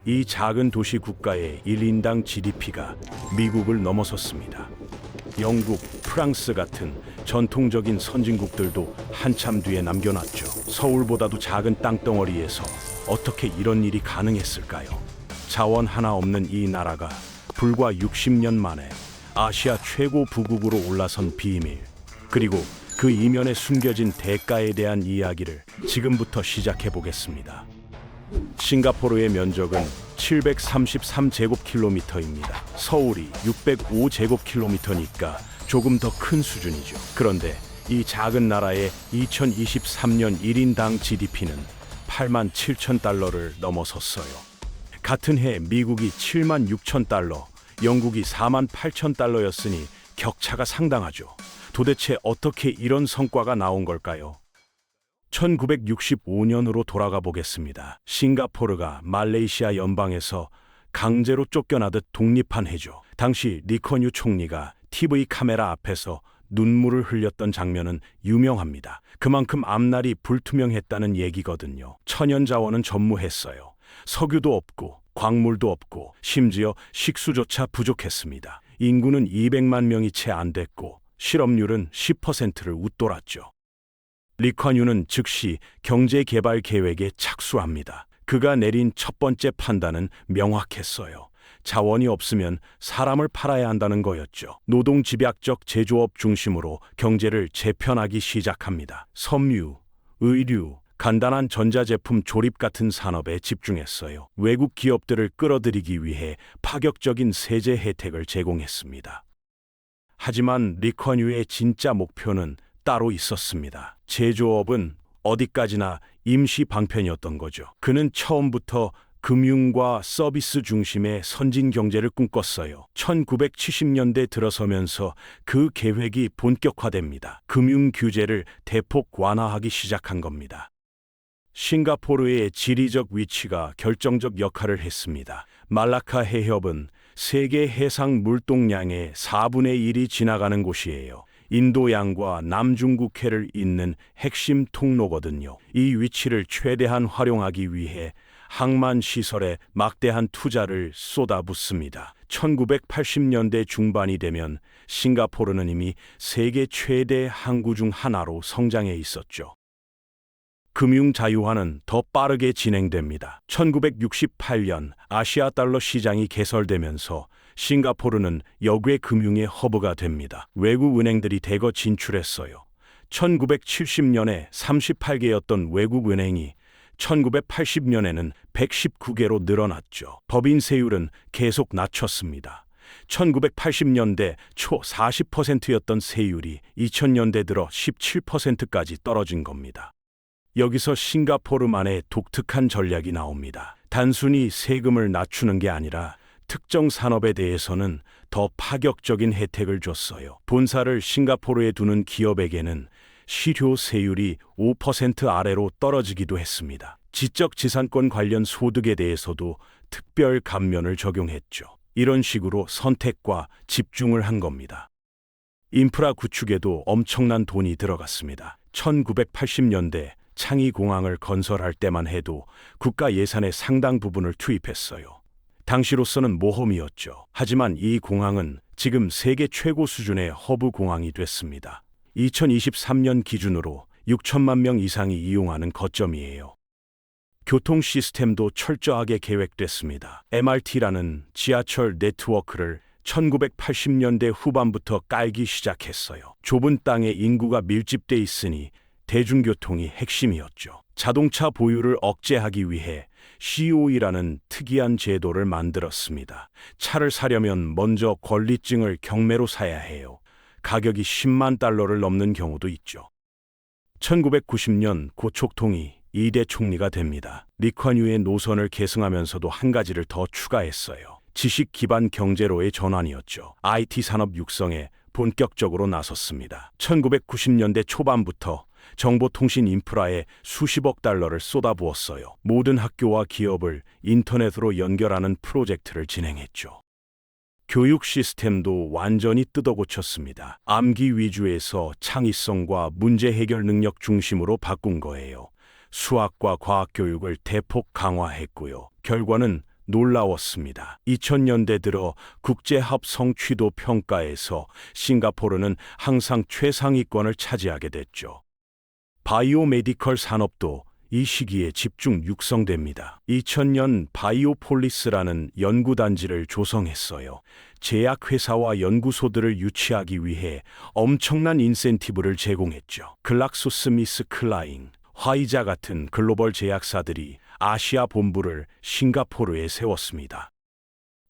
이 작은 도시 국가의 1인당 GDP가 미국을 넘어섰습니다. 영국, 프랑스 같은 전통적인 선진국들도 한참 뒤에 남겨놨죠. 서울보다도 작은 땅덩어리에서 어떻게 이런 일이 가능했을까요? 자원 하나 없는 이 나라가 불과 60년 만에 아시아 최고 부국으로 올라선 비밀, 그리고 그 이면에 숨겨진 대가에 대한 이야기를 지금부터 시작해 보겠습니다. 싱가포르의 면적은 733제곱킬로미터입니다. 서울이 605제곱킬로미터니까 조금 더 큰 수준이죠. 그런데 이 작은 나라의 2023년 1인당 GDP는 8만 7천 달러를 넘어섰어요. 같은 해 미국이 7만 6천 달러, 영국이 4만 8천 달러였으니 격차가 상당하죠. 도대체 어떻게 이런 성과가 나온 걸까요? 1965년으로 돌아가 보겠습니다. 싱가포르가 말레이시아 연방에서 강제로 쫓겨나듯 독립한 해죠. 당시 리커뉴 총리가 TV 카메라 앞에서 눈물을 흘렸던 장면은 유명합니다. 그만큼 앞날이 불투명했다는 얘기거든요. 천연자원은 전무했어요. 석유도 없고 광물도 없고 심지어 식수조차 부족했습니다. 인구는 200만 명이 채 안 됐고 실업률은 10%를 웃돌았죠. 리커뉴는 즉시 경제개발 계획에 착수합니다. 그가 내린 첫 번째 판단은 명확했어요. 자원이 없으면 사람을 팔아야 한다는 거였죠. 노동집약적 제조업 중심으로 경제를 재편하기 시작합니다. 섬유, 의류, 간단한 전자제품 조립 같은 산업에 집중했어요. 외국 기업들을 끌어들이기 위해 파격적인 세제 혜택을 제공했습니다. 하지만 리커뉴의 진짜 목표는 따로 있었습니다. 제조업은 어디까지나 임시 방편이었던 거죠. 그는 처음부터 금융과 서비스 중심의 선진 경제를 꿈꿨어요. 1970년대 들어서면서 그 계획이 본격화됩니다. 금융 규제를 대폭 완화하기 시작한 겁니다. 싱가포르의 지리적 위치가 결정적 역할을 했습니다. 말라카 해협은 세계 해상 물동량의 4분의 1이 지나가는 곳이에요. 인도양과 남중국해를 잇는 핵심 통로거든요. 이 위치를 최대한 활용하기 위해 항만 시설에 막대한 투자를 쏟아붓습니다. 1980년대 중반이 되면 싱가포르는 이미 세계 최대 항구 중 하나로 성장해 있었죠. 금융 자유화는 더 빠르게 진행됩니다. 1968년 아시아 달러 시장이 개설되면서 싱가포르는 역외 금융의 허브가 됩니다. 외국 은행들이 대거 진출했어요. 1970년에 38개였던 외국 은행이 1980년에는 119개로 늘어났죠. 법인세율은 계속 낮췄습니다. 1980년대 초 40%였던 세율이 2000년대 들어 17%까지 떨어진 겁니다. 여기서 싱가포르만의 독특한 전략이 나옵니다. 단순히 세금을 낮추는 게 아니라 특정 산업에 대해서는 더 파격적인 혜택을 줬어요. 본사를 싱가포르에 두는 기업에게는 실효세율이 5% 아래로 떨어지기도 했습니다. 지적지산권 관련 소득에 대해서도 특별 감면을 적용했죠. 이런 식으로 선택과 집중을 한 겁니다. 인프라 구축에도 엄청난 돈이 들어갔습니다. 1980년대 창의공항을 건설할 때만 해도 국가 예산의 상당 부분을 투입했어요. 당시로서는 모험이었죠. 하지만 이 공항은 지금 세계 최고 수준의 허브 공항이 됐습니다. 2023년 기준으로 6천만 명 이상이 이용하는 거점이에요. 교통 시스템도 철저하게 계획됐습니다. MRT라는 지하철 네트워크를 1980년대 후반부터 깔기 시작했어요. 좁은 땅에 인구가 밀집돼 있으니 대중교통이 핵심이었죠. 자동차 보유를 억제하기 위해 COE라는 특이한 제도를 만들었습니다. 차를 사려면 먼저 권리증을 경매로 사야 해요. 가격이 10만 달러를 넘는 경우도 있죠. 1990년 고촉통이 2대 총리가 됩니다. 리커뉴의 노선을 계승하면서도 한 가지를 더 추가했어요. 지식 기반 경제로의 전환이었죠. IT 산업 육성에 본격적으로 나섰습니다. 1990년대 초반부터 정보통신 인프라에 수십억 달러를 쏟아부었어요. 모든 학교와 기업을 인터넷으로 연결하는 프로젝트를 진행했죠. 교육 시스템도 완전히 뜯어고쳤습니다. 암기 위주에서 창의성과 문제 해결 능력 중심으로 바꾼 거예요. 수학과 과학 교육을 대폭 강화했고요. 결과는 놀라웠습니다. 2000년대 들어 국제합 성취도 평가에서 싱가포르는 항상 최상위권을 차지하게 됐죠. 바이오메디컬 산업도 이 시기에 집중 육성됩니다. 2000년 바이오폴리스라는 연구단지를 조성했어요. 제약회사와 연구소들을 유치하기 위해 엄청난 인센티브를 제공했죠. 글락소스미스클라인, 화이자 같은 글로벌 제약사들이 아시아 본부를 싱가포르에 세웠습니다.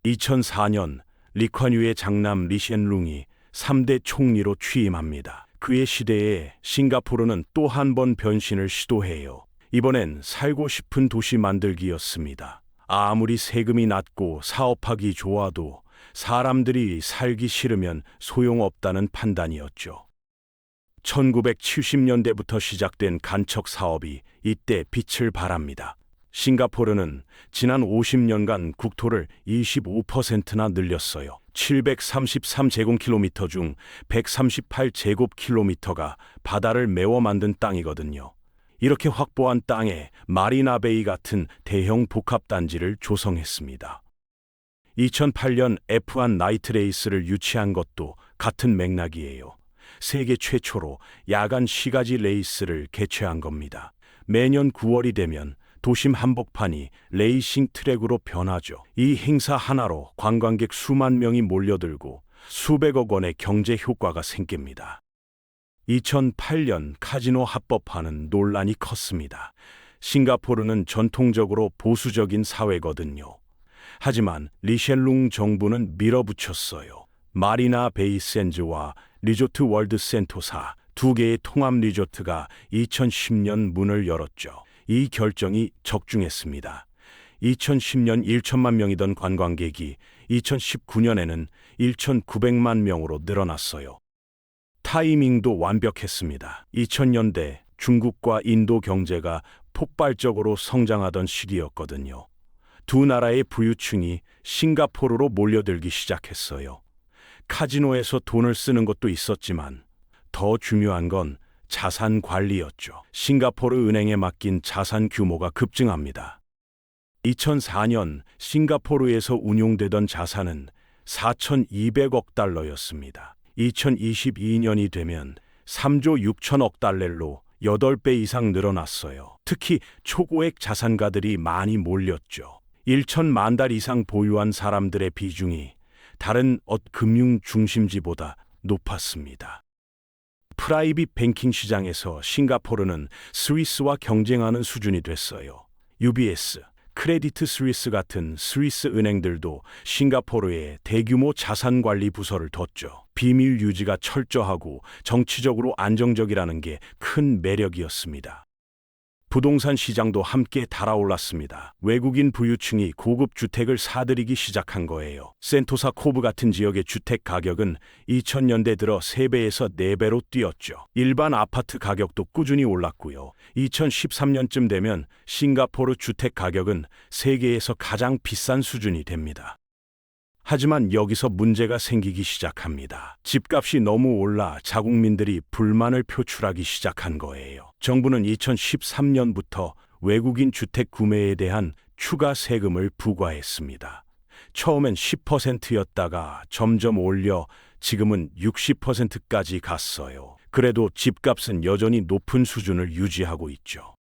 2004년 리콴유의 장남 리시엔룽이 3대 총리로 취임합니다. 그의 시대에 싱가포르는 또 한 번 변신을 시도해요. 이번엔 살고 싶은 도시 만들기였습니다. 아무리 세금이 낮고 사업하기 좋아도 사람들이 살기 싫으면 소용없다는 판단이었죠. 1970년대부터 시작된 간척 사업이 이때 빛을 발합니다. 싱가포르는 지난 50년간 국토를 25%나 늘렸어요. 733제곱킬로미터 중 138제곱킬로미터가 바다를 메워 만든 땅이거든요. 이렇게 확보한 땅에 마리나베이 같은 대형 복합단지를 조성했습니다. 2008년 F1 나이트 레이스를 유치한 것도 같은 맥락이에요. 세계 최초로 야간 시가지 레이스를 개최한 겁니다. 매년 9월이 되면 도심 한복판이 레이싱 트랙으로 변하죠. 이 행사 하나로 관광객 수만 명이 몰려들고 수백억 원의 경제 효과가 생깁니다. 2008년 카지노 합법화는 논란이 컸습니다. 싱가포르는 전통적으로 보수적인 사회거든요. 하지만 리셸룽 정부는 밀어붙였어요. 마리나 베이 샌즈와 리조트 월드 센토사 두 개의 통합 리조트가 2010년 문을 열었죠. 이 결정이 적중했습니다. 2010년 1천만 명이던 관광객이 2019년에는 1,900만 명으로 늘어났어요. 타이밍도 완벽했습니다. 2000년대 중국과 인도 경제가 폭발적으로 성장하던 시기였거든요. 두 나라의 부유층이 싱가포르로 몰려들기 시작했어요. 카지노에서 돈을 쓰는 것도 있었지만 더 중요한 건 자산 관리였죠. 싱가포르 은행에 맡긴 자산 규모가 급증합니다. 2004년 싱가포르에서 운용되던 자산은 4,200억 달러였습니다. 2022년이 되면 3조 6천억 달러로 8배 이상 늘어났어요. 특히 초고액 자산가들이 많이 몰렸죠. 1천만 달 이상 보유한 사람들의 비중이 다른 금융 중심지보다 높았습니다. 프라이빗 뱅킹 시장에서 싱가포르는 스위스와 경쟁하는 수준이 됐어요. UBS, 크레디트 스위스 같은 스위스 은행들도 싱가포르에 대규모 자산관리 부서를 뒀죠. 비밀 유지가 철저하고 정치적으로 안정적이라는 게 큰 매력이었습니다. 부동산 시장도 함께 달아올랐습니다. 외국인 부유층이 고급 주택을 사들이기 시작한 거예요. 센토사 코브 같은 지역의 주택 가격은 2000년대 들어 3배에서 4배로 뛰었죠. 일반 아파트 가격도 꾸준히 올랐고요. 2013년쯤 되면 싱가포르 주택 가격은 세계에서 가장 비싼 수준이 됩니다. 하지만 여기서 문제가 생기기 시작합니다. 집값이 너무 올라 자국민들이 불만을 표출하기 시작한 거예요. 정부는 2013년부터 외국인 주택 구매에 대한 추가 세금을 부과했습니다. 처음엔 10%였다가 점점 올려 지금은 60%까지 갔어요. 그래도 집값은 여전히 높은 수준을 유지하고 있죠.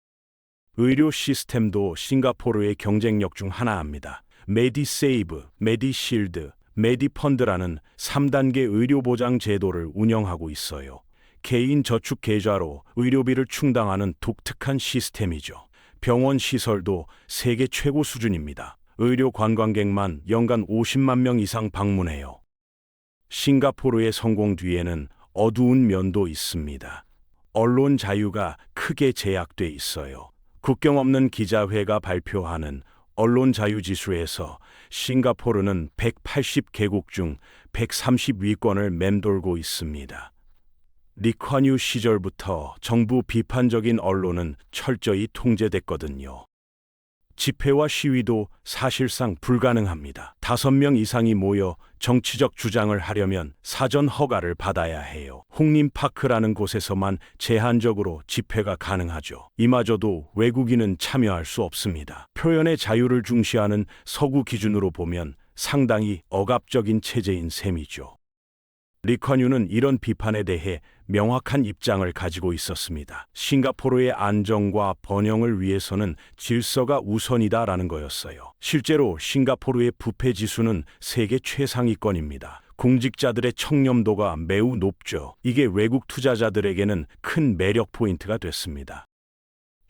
의료 시스템도 싱가포르의 경쟁력 중 하나입니다. 메디세이브, 메디실드, 메디펀드라는 3단계 의료보장 제도를 운영하고 있어요. 개인 저축 계좌로 의료비를 충당하는 독특한 시스템이죠. 병원 시설도 세계 최고 수준입니다. 의료 관광객만 연간 50만 명 이상 방문해요. 싱가포르의 성공 뒤에는 어두운 면도 있습니다. 언론 자유가 크게 제약돼 있어요. 국경 없는 기자회가 발표하는 언론 자유 지수에서 싱가포르는 180개국 중 130위권을 맴돌고 있습니다. 리콴유 시절부터 정부 비판적인 언론은 철저히 통제됐거든요. 집회와 시위도 사실상 불가능합니다. 5명 이상이 모여 정치적 주장을 하려면 사전 허가를 받아야 해요. 홍림파크라는 곳에서만 제한적으로 집회가 가능하죠. 이마저도 외국인은 참여할 수 없습니다. 표현의 자유를 중시하는 서구 기준으로 보면 상당히 억압적인 체제인 셈이죠. 리콴유는 이런 비판에 대해 명확한 입장을 가지고 있었습니다. 싱가포르의 안정과 번영을 위해서는 질서가 우선이다라는 거였어요. 실제로 싱가포르의 부패 지수는 세계 최상위권입니다. 공직자들의 청렴도가 매우 높죠. 이게 외국 투자자들에게는 큰 매력 포인트가 됐습니다.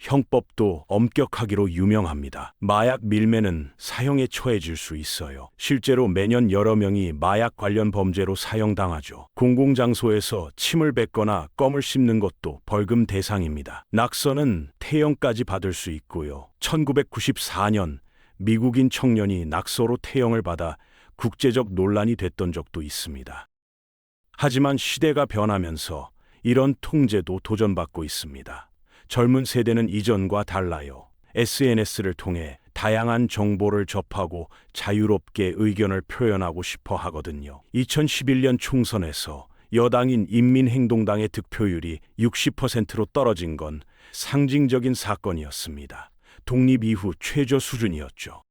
형법도 엄격하기로 유명합니다. 마약 밀매는 사형에 처해질 수 있어요. 실제로 매년 여러 명이 마약 관련 범죄로 사형당하죠. 공공장소에서 침을 뱉거나 껌을 씹는 것도 벌금 대상입니다. 낙서는 태형까지 받을 수 있고요. 1994년 미국인 청년이 낙서로 태형을 받아 국제적 논란이 됐던 적도 있습니다. 하지만 시대가 변하면서 이런 통제도 도전받고 있습니다. 젊은 세대는 이전과 달라요. SNS를 통해 다양한 정보를 접하고 자유롭게 의견을 표현하고 싶어 하거든요. 2011년 총선에서 여당인 인민행동당의 득표율이 60%로 떨어진 건 상징적인 사건이었습니다. 독립 이후 최저 수준이었죠.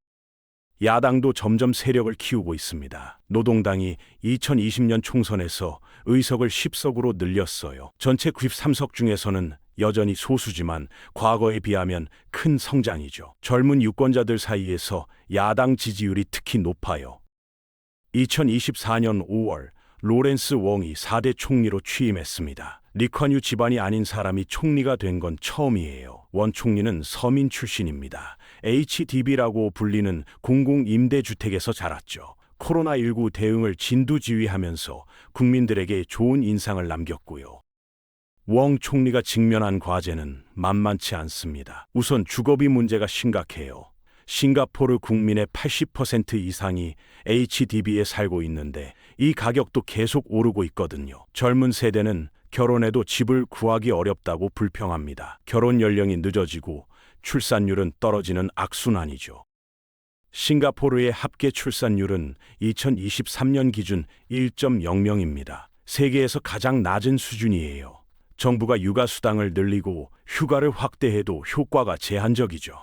야당도 점점 세력을 키우고 있습니다. 노동당이 2020년 총선에서 의석을 10석으로 늘렸어요. 전체 93석 중에서는 여전히 소수지만 과거에 비하면 큰 성장이죠. 젊은 유권자들 사이에서 야당 지지율이 특히 높아요. 2024년 5월 로렌스 웡이 4대 총리로 취임했습니다. 리콴유 집안이 아닌 사람이 총리가 된 건 처음이에요. 원 총리는 서민 출신입니다. HDB라고 불리는 공공임대주택에서 자랐죠. 코로나19 대응을 진두지휘하면서 국민들에게 좋은 인상을 남겼고요. 웡 총리가 직면한 과제는 만만치 않습니다. 우선 주거비 문제가 심각해요. 싱가포르 국민의 80% 이상이 HDB에 살고 있는데 이 가격도 계속 오르고 있거든요. 젊은 세대는 결혼해도 집을 구하기 어렵다고 불평합니다. 결혼 연령이 늦어지고 출산율은 떨어지는 악순환이죠. 싱가포르의 합계 출산율은 2023년 기준 1.00입니다. 세계에서 가장 낮은 수준이에요. 정부가 육아수당을 늘리고 휴가를 확대해도 효과가 제한적이죠.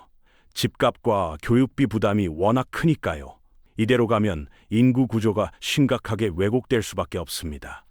집값과 교육비 부담이 워낙 크니까요. 이대로 가면 인구 구조가 심각하게 왜곡될 수밖에 없습니다.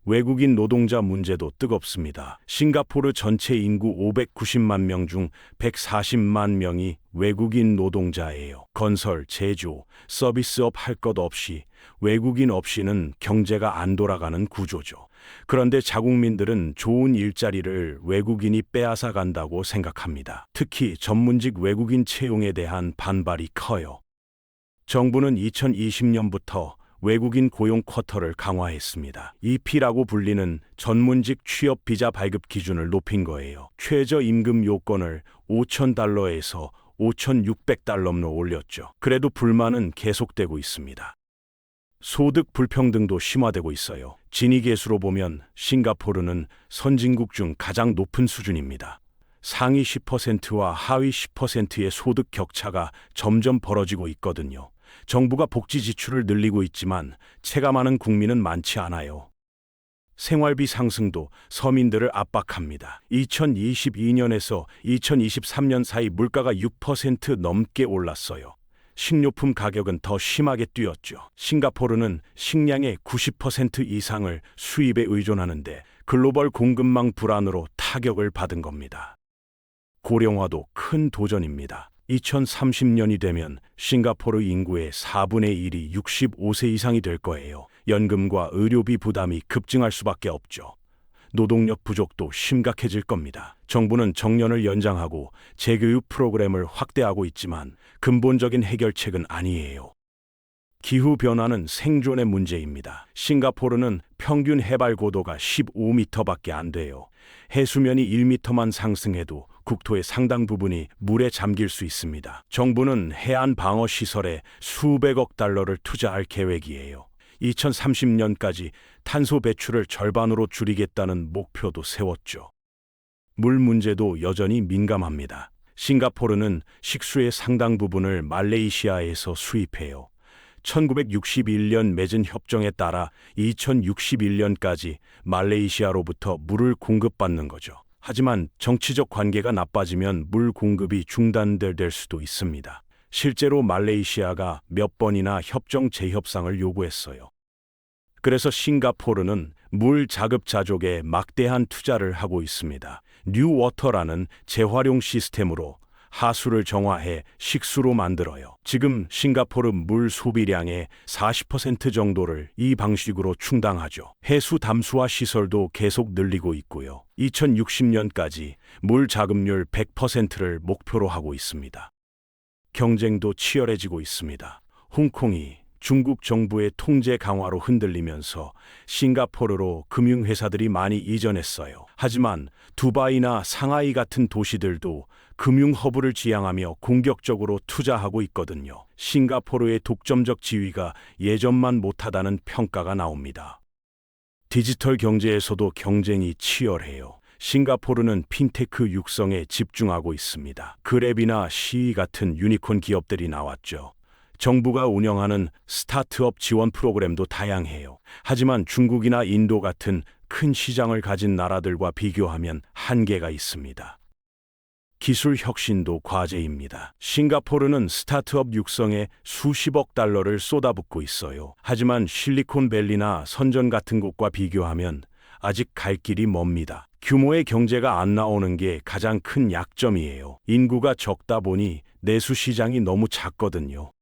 외국인 노동자 문제도 뜨겁습니다. 싱가포르 전체 인구 590만 명 중 140만 명이 외국인 노동자예요. 건설, 제조, 서비스업 할 것 없이 외국인 없이는 경제가 안 돌아가는 구조죠. 그런데 자국민들은 좋은 일자리를 외국인이 빼앗아 간다고 생각합니다. 특히 전문직 외국인 채용에 대한 반발이 커요. 정부는 2020년부터 외국인 고용 쿼터를 강화했습니다. EP라고 불리는 전문직 취업 비자 발급 기준을 높인 거예요. 최저 임금 요건을 $5,000에서 $5,600로 올렸죠. 그래도 불만은 계속되고 있습니다. 소득 불평등도 심화되고 있어요. 지니계수로 보면 싱가포르는 선진국 중 가장 높은 수준입니다. 상위 10%와 하위 10%의 소득 격차가 점점 벌어지고 있거든요. 정부가 복지 지출을 늘리고 있지만 체감하는 국민은 많지 않아요. 생활비 상승도 서민들을 압박합니다. 2022년에서 2023년 사이 물가가 6% 넘게 올랐어요. 식료품 가격은 더 심하게 뛰었죠. 싱가포르는 식량의 90% 이상을 수입에 의존하는데 글로벌 공급망 불안으로 타격을 받은 겁니다. 고령화도 큰 도전입니다. 2030년이 되면 싱가포르 인구의 4분의 1이 65세 이상이 될 거예요. 연금과 의료비 부담이 급증할 수밖에 없죠. 노동력 부족도 심각해질 겁니다. 정부는 정년을 연장하고 재교육 프로그램을 확대하고 있지만 근본적인 해결책은 아니에요. 기후변화는 생존의 문제입니다. 싱가포르는 평균 해발 고도가 15m밖에 안 돼요. 해수면이 1m만 상승해도 국토의 상당 부분이 물에 잠길 수 있습니다. 정부는 해안 방어 시설에 수백억 달러를 투자할 계획이에요. 2030년까지 탄소 배출을 절반으로 줄이겠다는 목표도 세웠죠. 물 문제도 여전히 민감합니다. 싱가포르는 식수의 상당 부분을 말레이시아에서 수입해요. 1961년 맺은 협정에 따라 2061년까지 말레이시아로부터 물을 공급받는 거죠. 하지만 정치적 관계가 나빠지면 물 공급이 중단될 수도 있습니다. 실제로 말레이시아가 몇 번이나 협정 재협상을 요구했어요. 그래서 싱가포르는 물 자급자족에 막대한 투자를 하고 있습니다. 뉴워터라는 재활용 시스템으로 하수를 정화해 식수로 만들어요. 지금 싱가포르 물 소비량의 40% 정도를 이 방식으로 충당하죠. 해수 담수화 시설도 계속 늘리고 있고요. 2060년까지 물 자급률 100%를 목표로 하고 있습니다. 경쟁도 치열해지고 있습니다. 홍콩이 중국 정부의 통제 강화로 흔들리면서 싱가포르로 금융회사들이 많이 이전했어요. 하지만 두바이나 상하이 같은 도시들도 금융 허브를 지향하며 공격적으로 투자하고 있거든요. 싱가포르의 독점적 지위가 예전만 못하다는 평가가 나옵니다. 디지털 경제에서도 경쟁이 치열해요. 싱가포르는 핀테크 육성에 집중하고 있습니다. 그랩이나 시이 같은 유니콘 기업들이 나왔죠. 정부가 운영하는 스타트업 지원 프로그램도 다양해요. 하지만 중국이나 인도 같은 큰 시장을 가진 나라들과 비교하면 한계가 있습니다. 기술 혁신도 과제입니다. 싱가포르는 스타트업 육성에 수십억 달러를 쏟아붓고 있어요. 하지만 실리콘밸리나 선전 같은 곳과 비교하면 아직 갈 길이 멉니다. 규모의 경제가 안 나오는 게 가장 큰 약점이에요. 인구가 적다 보니 내수 시장이 너무 작거든요.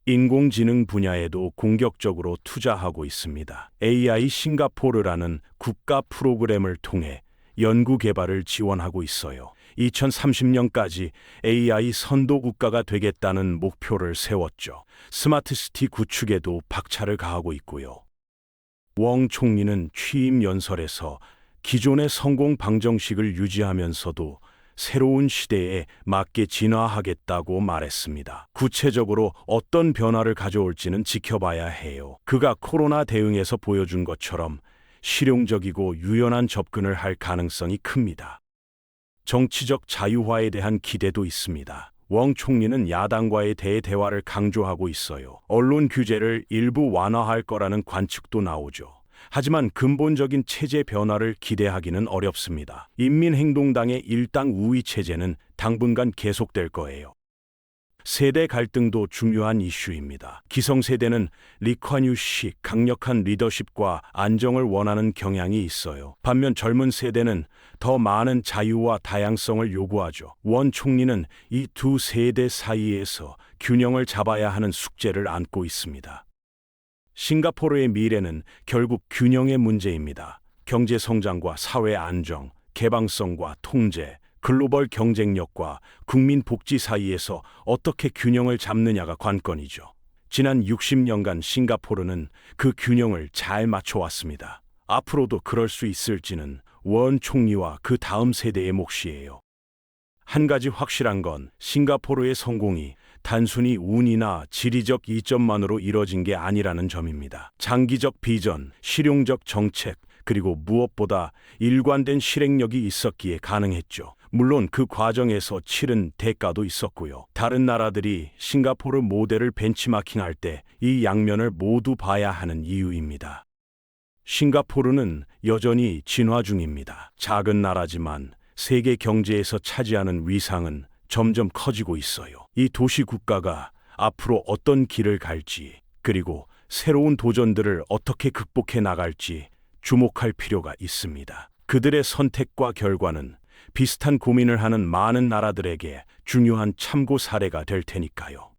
인공지능 분야에도 공격적으로 투자하고 있습니다. AI 싱가포르라는 국가 프로그램을 통해 연구 개발을 지원하고 있어요. 2030년까지 AI 선도 국가가 되겠다는 목표를 세웠죠. 스마트시티 구축에도 박차를 가하고 있고요. 웡 총리는 취임 연설에서 기존의 성공 방정식을 유지하면서도 새로운 시대에 맞게 진화하겠다고 말했습니다. 구체적으로 어떤 변화를 가져올지는 지켜봐야 해요. 그가 코로나 대응에서 보여준 것처럼 실용적이고 유연한 접근을 할 가능성이 큽니다. 정치적 자유화에 대한 기대도 있습니다. 웡 총리는 야당과의 대화를 강조하고 있어요. 언론 규제를 일부 완화할 거라는 관측도 나오죠. 하지만 근본적인 체제 변화를 기대하기는 어렵습니다. 인민행동당의 일당 우위 체제는 당분간 계속될 거예요. 세대 갈등도 중요한 이슈입니다. 기성세대는 리콴유식 강력한 리더십과 안정을 원하는 경향이 있어요. 반면 젊은 세대는 더 많은 자유와 다양성을 요구하죠. 원 총리는 이 두 세대 사이에서 균형을 잡아야 하는 숙제를 안고 있습니다. 싱가포르의 미래는 결국 균형의 문제입니다. 경제 성장과 사회 안정, 개방성과 통제, 글로벌 경쟁력과 국민 복지 사이에서 어떻게 균형을 잡느냐가 관건이죠. 지난 60년간 싱가포르는 그 균형을 잘 맞춰왔습니다. 앞으로도 그럴 수 있을지는 원 총리와 그 다음 세대의 몫이에요. 한 가지 확실한 건 싱가포르의 성공이 단순히 운이나 지리적 이점만으로 이뤄진 게 아니라는 점입니다. 장기적 비전, 실용적 정책, 그리고 무엇보다 일관된 실행력이 있었기에 가능했죠. 물론 그 과정에서 치른 대가도 있었고요. 다른 나라들이 싱가포르 모델을 벤치마킹할 때 이 양면을 모두 봐야 하는 이유입니다. 싱가포르는 여전히 진화 중입니다. 작은 나라지만 세계 경제에서 차지하는 위상은 점점 커지고 있어요. 이 도시 국가가 앞으로 어떤 길을 갈지, 그리고 새로운 도전들을 어떻게 극복해 나갈지 주목할 필요가 있습니다. 그들의 선택과 결과는 비슷한 고민을 하는 많은 나라들에게 중요한 참고 사례가 될 테니까요.